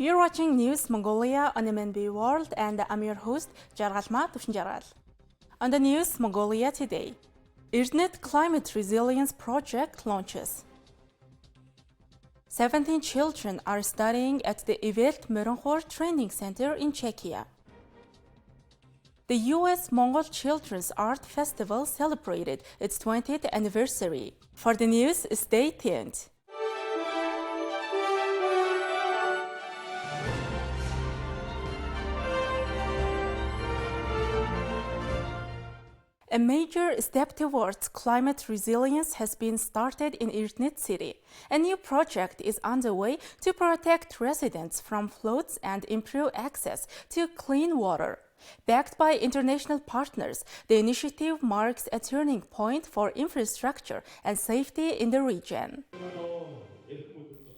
you're watching News Mongolia on MNB World, and I'm your host, Jargalma Tufnjaral. On the News Mongolia today, Erdenet Climate Resilience Project launches. 17 children are studying at the Mhor Training Center in Czechia. The U.S. Mongol Children's Art Festival celebrated its 20th anniversary. For the news, stay tuned. A major step towards climate resilience has been started in Erdenet city. A new project is underway to protect residents from floods and improve access to clean water. Backed by international partners, the initiative marks a turning point for infrastructure and safety in the region.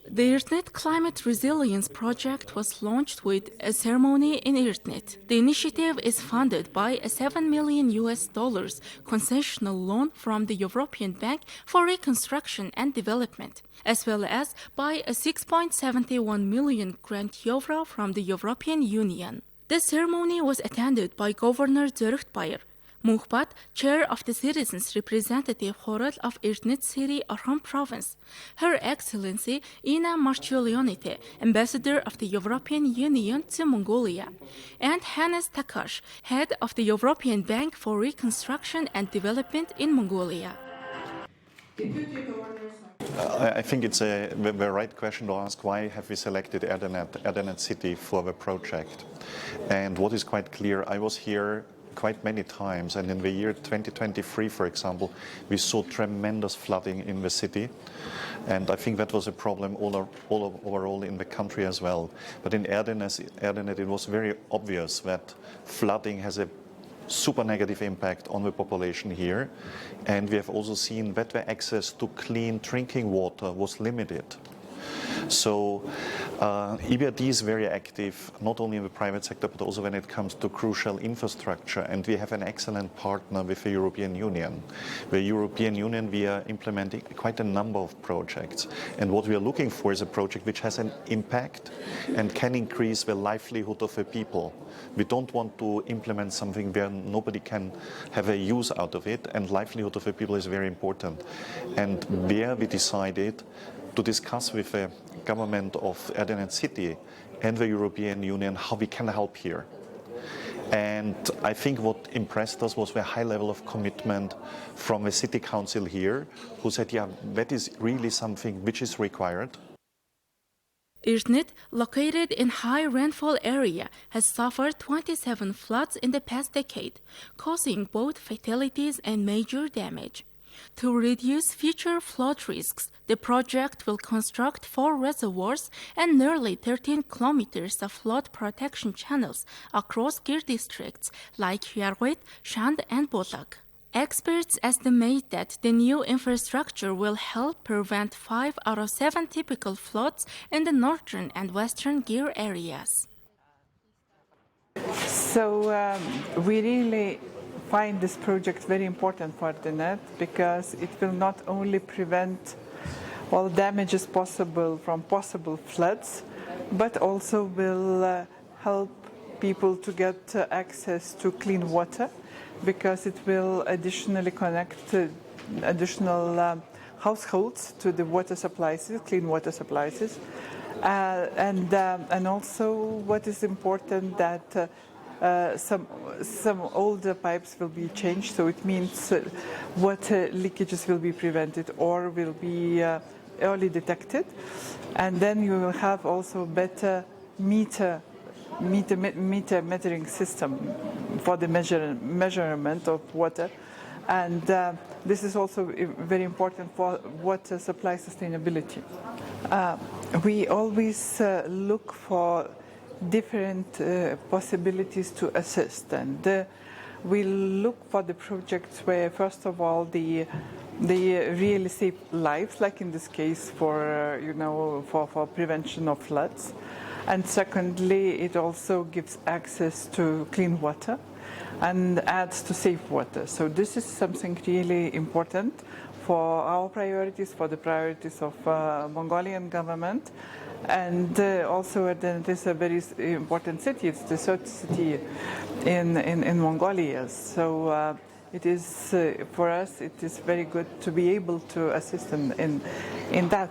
The Erdenet Climate Resilience Project was launched with a ceremony in Erdenet. The initiative is funded by a $7 million concessional loan from the European Bank for Reconstruction and Development, as well as by a 6.71 million grant euro from the European Union. The ceremony was attended by Governor Zörgtbayer, Muhbat, Chair of the Citizens Representative Khoral of Erdenet City, Orkhon Province, Her Excellency Ina Marciulionite, Ambassador of the European Union to Mongolia, and Hannes Takash, Head of the European Bank for Reconstruction and Development in Mongolia. I think it's the right question to ask, why have we selected Erdenet City for the project? And what is quite clear, I was here quite many times, and in the year 2023, for example, we saw tremendous flooding in the city, and I think that was a problem overall in the country as well. But in Erdenet, it was very obvious that flooding has a super negative impact on the population here, and we have also seen that the access to clean drinking water was limited. So EBRD is very active, not only in the private sector, but also when it comes to crucial infrastructure. And we have an excellent partner with the European Union. The European Union, we are implementing quite a number of projects. And what we are looking for is a project which has an impact and can increase the livelihood of the people. We don't want to implement something where nobody can have a use out of it, and livelihood of the people is very important. And there we decided to discuss with the government of Erdenet City and the European Union how we can help here. And I think what impressed us was the high level of commitment from the city council here, who said, yeah, that is really something which is required. Erdenet, located in high rainfall area, has suffered 27 floods in the past decade, causing both fatalities and major damage. To reduce future flood risks, the project will construct 4 reservoirs and nearly 13 kilometers of flood protection channels across gear districts like Yarwet, Shand, and Bolag. Experts estimate that the new infrastructure will help prevent 5 out of 7 typical floods in the northern and western gear areas. So we really find this project very important for Erdenet because it will not only prevent all damages possible from possible floods, but also will help people to get access to clean water, because it will additionally connect additional households to the water supplies, clean water supplies, and also what is important that some older pipes will be changed, so it means water leakages will be prevented or will be early detected, and then you will have also better metering system for the measurement of water, and this is also very important for water supply sustainability. We always look for different possibilities to assist, and we look for the projects where, first of all, they really save lives, like in this case for for prevention of floods, and secondly, it also gives access to clean water and adds to safe water. So this is something really important for our priorities, for the priorities of Mongolian government, And also Erdenet is a very important city. It's the third city in Mongolia. So it is, for us, it is very good to be able to assist in that.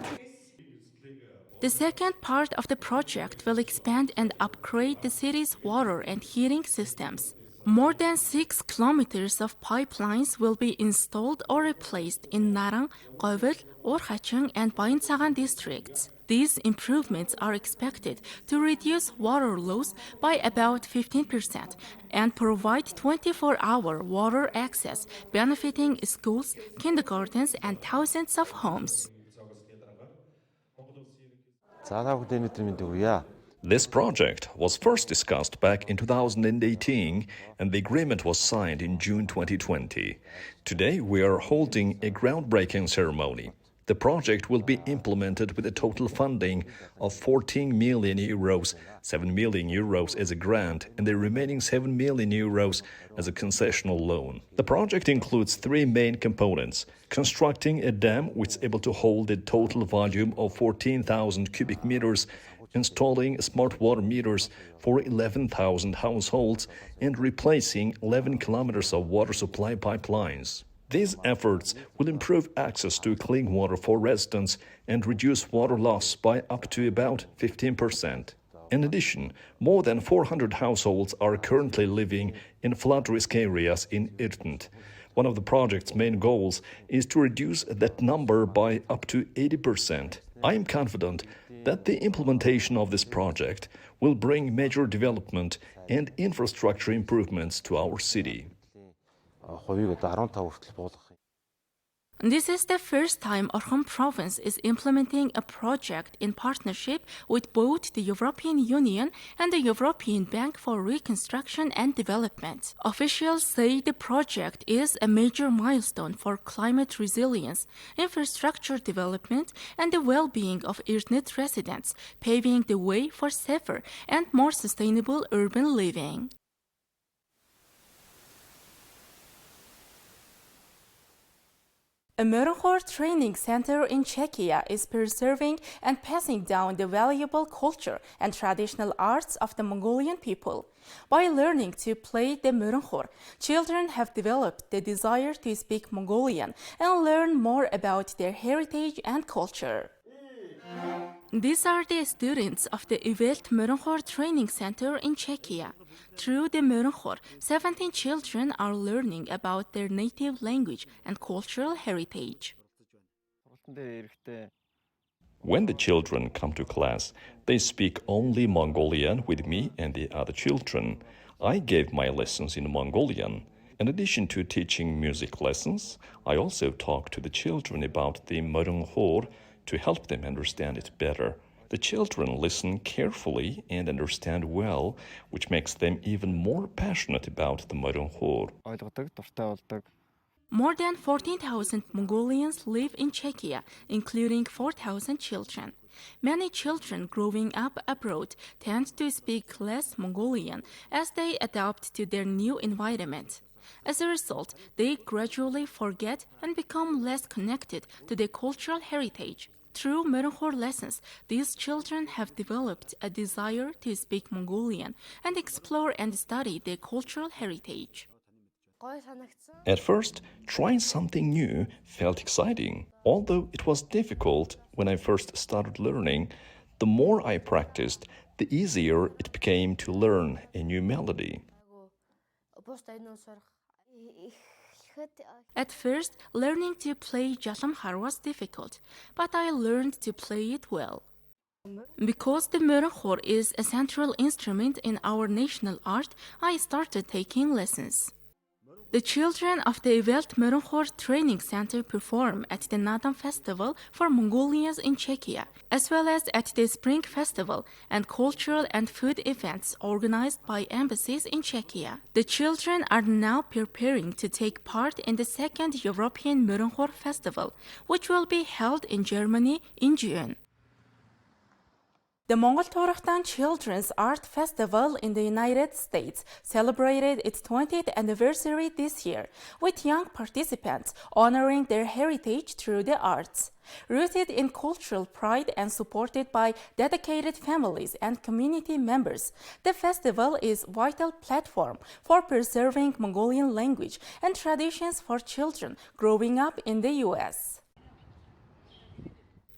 The second part of the project will expand and upgrade the city's water and heating systems. More than 6 kilometers of pipelines will be installed or replaced in Narang, Говьл, Орхачын, and Bayantsagan districts. These improvements are expected to reduce water loss by about 15% and provide 24-hour water access, benefiting schools, kindergartens, and thousands of homes. This project was first discussed back in 2018 and the agreement was signed in June 2020. Today we are holding a groundbreaking ceremony. The project will be implemented with a total funding of 14 million euros, 7 million euros as a grant and the remaining 7 million euros as a concessional loan. The project includes 3 main components: constructing a dam which is able to hold a total volume of 14,000 cubic meters, installing smart water meters for 11,000 households, and replacing 11 kilometers of water supply pipelines. These efforts will improve access to clean water for residents and reduce water loss by up to about 15%. In addition, more than 400 households are currently living in flood-risk areas in Irtnet. One of the project's main goals is to reduce that number by up to 80%. I am confident that the implementation of this project will bring major development and infrastructure improvements to our city. This is the first time Orkhon province is implementing a project in partnership with both the European Union and the European Bank for Reconstruction and Development. Officials say the project is a major milestone for climate resilience, infrastructure development, and the well-being of Irtnet residents, paving the way for safer and more sustainable urban living. A Mhor training center in Czechia is preserving and passing down the valuable culture and traditional arts of the Mongolian people. By learning to play the Mhor, children have developed the desire to speak Mongolian and learn more about their heritage and culture. These are the students of the Ivelt Mhor Training Center in Czechia. Through the Mhor, 17 children are learning about their native language and cultural heritage. When the children come to class, they speak only Mongolian with me and the other children. I gave my lessons in Mongolian. In addition to teaching music lessons, I also talk to the children about the Mhor to help them understand it better. The children listen carefully and understand well, which makes them even more passionate about the Mhor. More than 14,000 Mongolians live in Czechia, including 4,000 children. Many children growing up abroad tend to speak less Mongolian as they adapt to their new environment. As a result, they gradually forget and become less connected to their cultural heritage. Through Mhor Lessons, these children have developed a desire to speak Mongolian and explore and study their cultural heritage. At first, trying something new felt exciting. Although it was difficult when I first started learning, the more I practiced, the easier it became to learn a new melody. At first, learning to play Jalamhar was difficult, but I learned to play it well. Because the Mhor is a central instrument in our national art, I started taking lessons. The children of the Ivelt Mhor Training Center perform at the Nadan Festival for Mongolians in Czechia, as well as at the Spring Festival and cultural and food events organized by embassies in Czechia. The children are now preparing to take part in the second European Mhor Festival, which will be held in Germany in June. The Mongol Children's Art Festival in the United States celebrated its 20th anniversary this year, with young participants honoring their heritage through the arts. Rooted in cultural pride and supported by dedicated families and community members, the festival is a vital platform for preserving Mongolian language and traditions for children growing up in the U.S.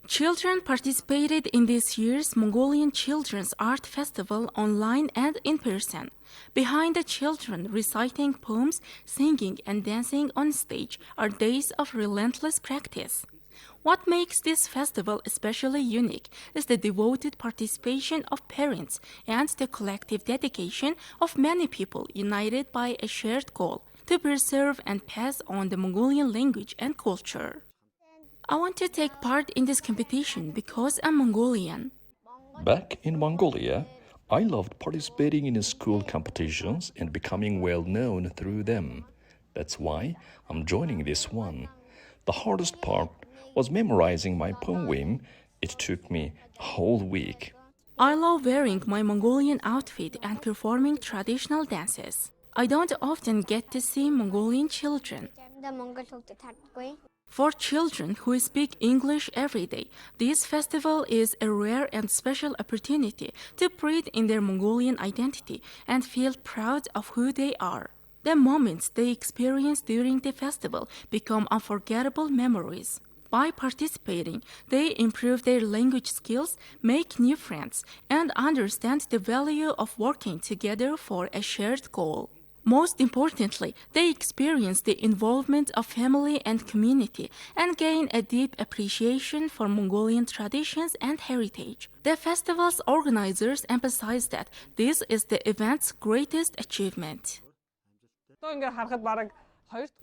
Children participated in this year's Mongolian Children's Art Festival online and in person. Behind the children reciting poems, singing, and dancing on stage are days of relentless practice. What makes this festival especially unique is the devoted participation of parents and the collective dedication of many people united by a shared goal to preserve and pass on the Mongolian language and culture. I want to take part in this competition because I'm Mongolian. Back in Mongolia, I loved participating in school competitions and becoming well known through them. That's why I'm joining this one. The hardest part was memorizing my poem. It took me a whole week. I love wearing my Mongolian outfit and performing traditional dances. I don't often get to see Mongolian children. For children who speak English every day, this festival is a rare and special opportunity to breathe in their Mongolian identity and feel proud of who they are. The moments they experience during the festival become unforgettable memories. By participating, they improve their language skills, make new friends, and understand the value of working together for a shared goal. Most importantly, they experience the involvement of family and community and gain a deep appreciation for Mongolian traditions and heritage. The festival's organizers emphasize that this is the event's greatest achievement.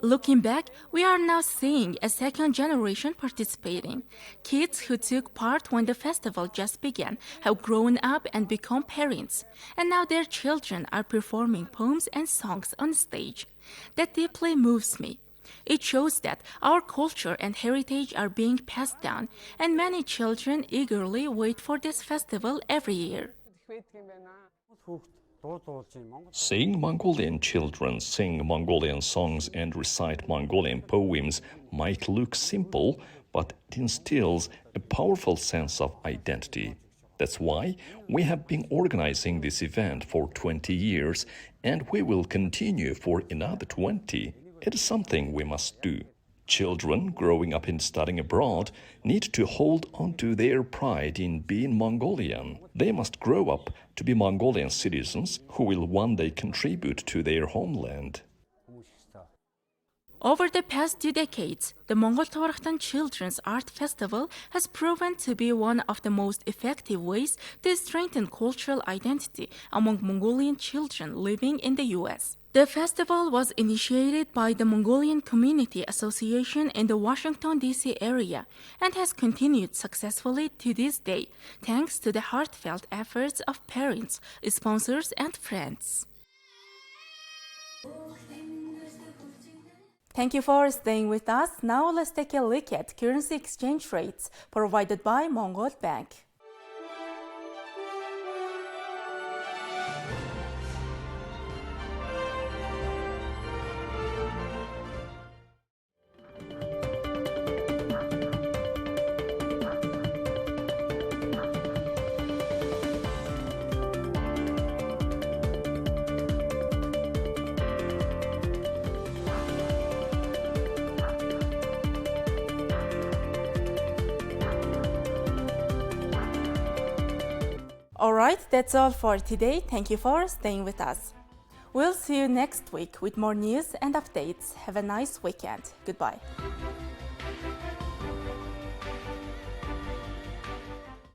Looking back, we are now seeing a second generation participating. Kids who took part when the festival just began have grown up and become parents, and now their children are performing poems and songs on stage. That deeply moves me. It shows that our culture and heritage are being passed down, and many children eagerly wait for this festival every year. Seeing Mongolian children sing Mongolian songs and recite Mongolian poems might look simple, but it instills a powerful sense of identity. That's why we have been organizing this event for 20 years, and we will continue for another 20. It is something we must do. Children growing up and studying abroad need to hold on to their pride in being Mongolian. They must grow up to be Mongolian citizens who will one day contribute to their homeland. Over the past 2 decades, the Mongol Children's Art Festival has proven to be one of the most effective ways to strengthen cultural identity among Mongolian children living in the U.S. The festival was initiated by the Mongolian Community Association in the Washington, D.C. area and has continued successfully to this day, thanks to the heartfelt efforts of parents, sponsors, and friends. Thank you for staying with us. Now let's take a look at currency exchange rates provided by Mongol Bank. Alright, that's all for today. Thank you for staying with us. We'll see you next week with more news and updates. Have a nice weekend. Goodbye.